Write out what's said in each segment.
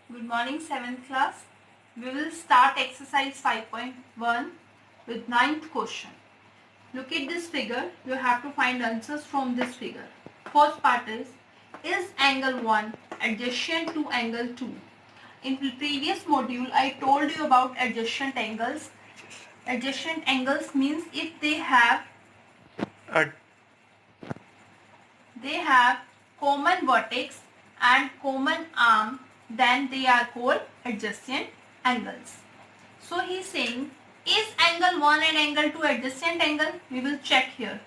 Good morning 7th class. We will start exercise 5.1 with 9th question. Look at this figure. You have to find answers from this figure. First part is angle 1 adjacent to angle 2? In the previous module I told you about adjacent angles. Adjacent angles means if they have common vertex and common arm, then they are called adjacent angles. So he is saying, is angle 1 and angle 2 adjacent angle? We will check here.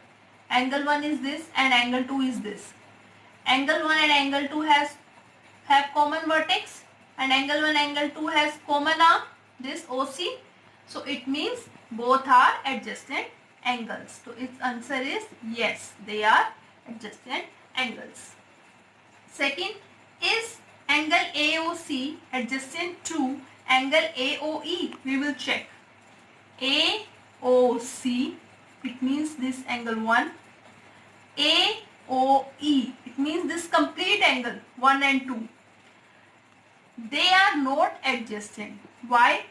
Angle 1 is this and angle 2 is this. Angle 1 and angle 2 have common vertex and angle 1 angle 2 has common arm, this OC. So it means both are adjacent angles. So its answer is yes, they are adjacent angles. Second, is angle AOC adjacent to angle AOE? We will check. AOC, it means this angle 1. AOE, it means this complete angle 1 and 2. They are not adjacent. Why?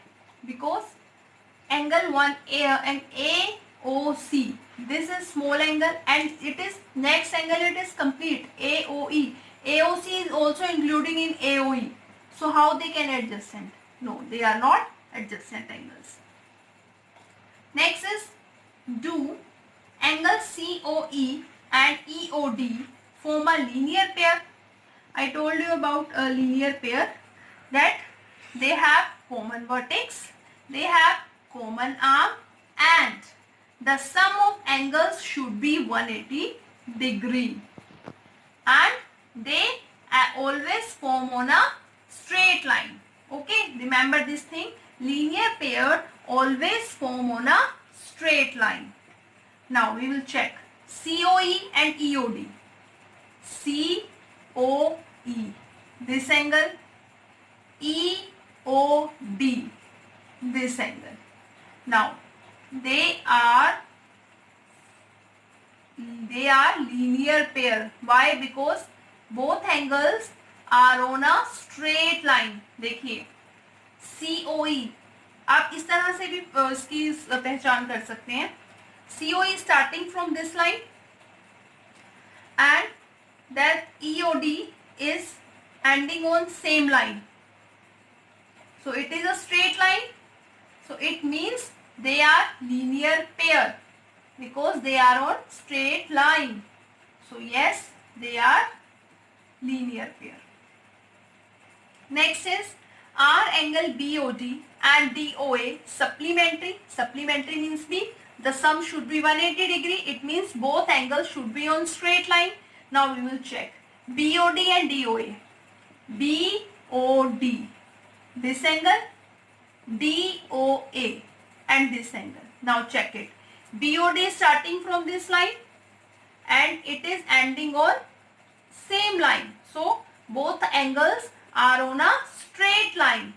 Because angle 1 and AOC, this is small angle and it is next angle, it is complete AOE. AOC is also including in AOE. So how they can adjacent? No, they are not adjacent angles. Next is, do angle COE and EOD form a linear pair? I told you about a linear pair, that they have common vertex, they have common arm, and the sum of angles should be 180 degree, and they always form on a straight line. Okay, remember this thing, linear pair always form on a straight line. Now we will check COE and EOD. COE, this angle, EOD, this angle. Now they are linear pair. Why? Because both angles are on a straight line. देखिए COE, आप इस तरह से भी इसकी पहचान कर सकते हैं. COE starting from this line and that EOD is ending on same line. So it is a straight line. So it means they are linear pair because they are on straight line. So yes, they are linear pair. Next is, are angle BOD and DOA supplementary? Supplementary means the sum should be 180 degree. It means both angles should be on straight line. Now we will check BOD and DOA. BOD, this angle, DOA and this angle. Now check it. BOD is starting from this line and it is ending on same line. So both angles are on a straight line.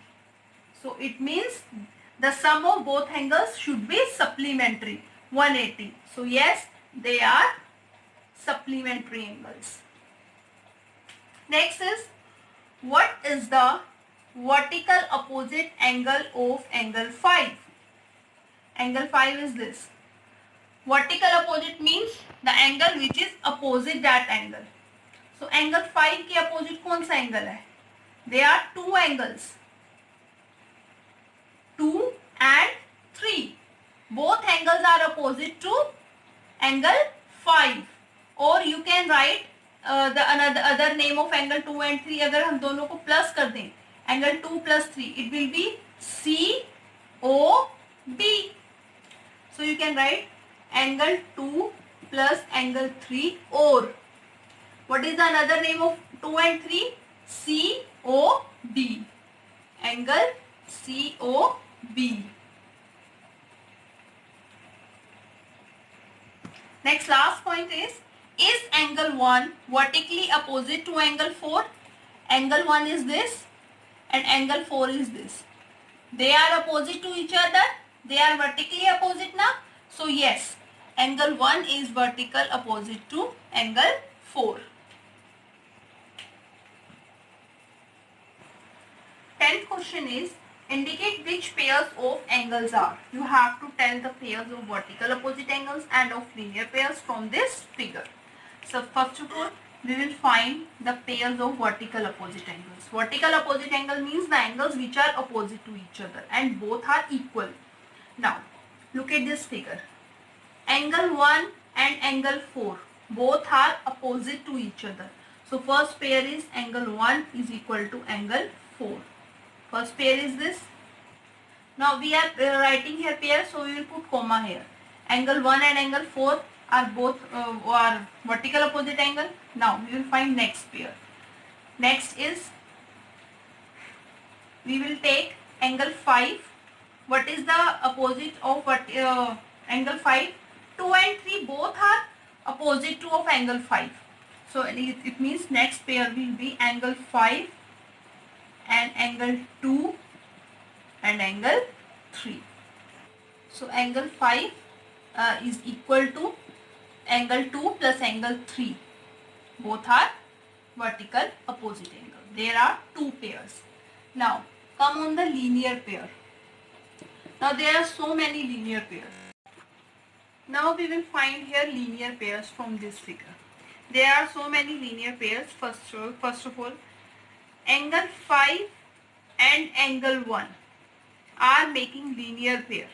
So it means the sum of both angles should be supplementary, 180. So yes, they are supplementary angles. Next is, what is the vertical opposite angle of angle 5? Angle 5 is this. Vertical opposite means the angle which is opposite that angle. So angle 5 के opposite कौन सा angle है? There are two angles, 2 and 3. Both angles are opposite to angle 5. Or you can write the other name of angle 2 and 3. अगर हम दोनों को plus कर दें, angle 2 plus 3, it will be COB. So you can write angle 2 plus angle 3, or what is the another name of 2 and 3? COB. Angle COB. Next, last point is angle 1 vertically opposite to angle 4? Angle 1 is this and angle 4 is this. They are opposite to each other. They are vertically opposite now. So yes, angle 1 is vertical opposite to angle 4. 10th question is indicate which pairs of angles are. You have to tell the pairs of vertical opposite angles and of linear pairs from this figure. So first of all, we will find the pairs of vertical opposite angles. Vertical opposite angle means the angles which are opposite to each other and both are equal. Now look at this figure. Angle 1 and angle 4 both are opposite to each other. So first pair is angle 1 is equal to angle 4. First pair is this. Now we are writing here pair, so we will put comma here. Angle 1 and angle 4 are both are vertical opposite angle. Now we will find next pair. Next is, we will take angle 5. What is the opposite of angle 5? 2 and 3 both are opposite to of angle 5. So it means next pair will be angle 5 and angle 2 and angle 3. So angle 5 is equal to angle 2 plus angle 3. Both are vertical opposite angle. There are two pairs. Now come on the linear pair. Now there are so many linear pairs. Now we will find here linear pairs from this figure. There are so many linear pairs. First of all, angle 5 and angle 1 are making linear pair.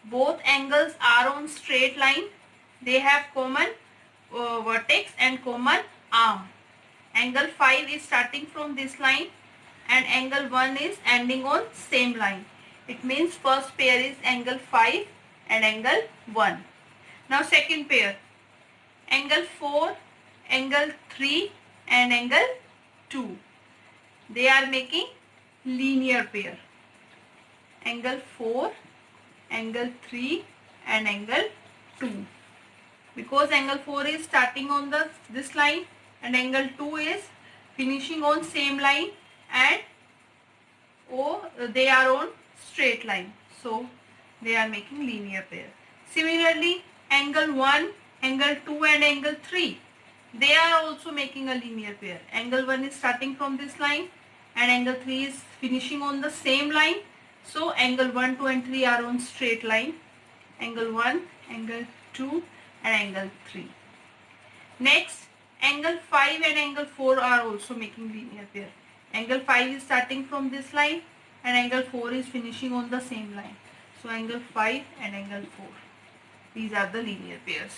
Both angles are on straight line. They have common vertex and common arm. Angle 5 is starting from this line and angle 1 is ending on same line. It means first pair is angle 5 and angle 1. Now second pair, angle 4, angle 3 and angle 2. They are making linear pair. Angle 4, angle 3 and angle 2. Because angle 4 is starting on this line and angle 2 is finishing on same line and they are on straight line. So they are making linear pair. Similarly, angle 1, angle 2 and angle 3, they are also making a linear pair. Angle 1 is starting from this line and angle 3 is finishing on the same line. So angle 1, 2 and 3 are on straight line. Angle 1, angle 2 and angle 3. Next, angle 5 and angle 4 are also making linear pair. Angle 5 is starting from this line and angle 4 is finishing on the same line. So angle 5 and angle 4. These are the linear pairs.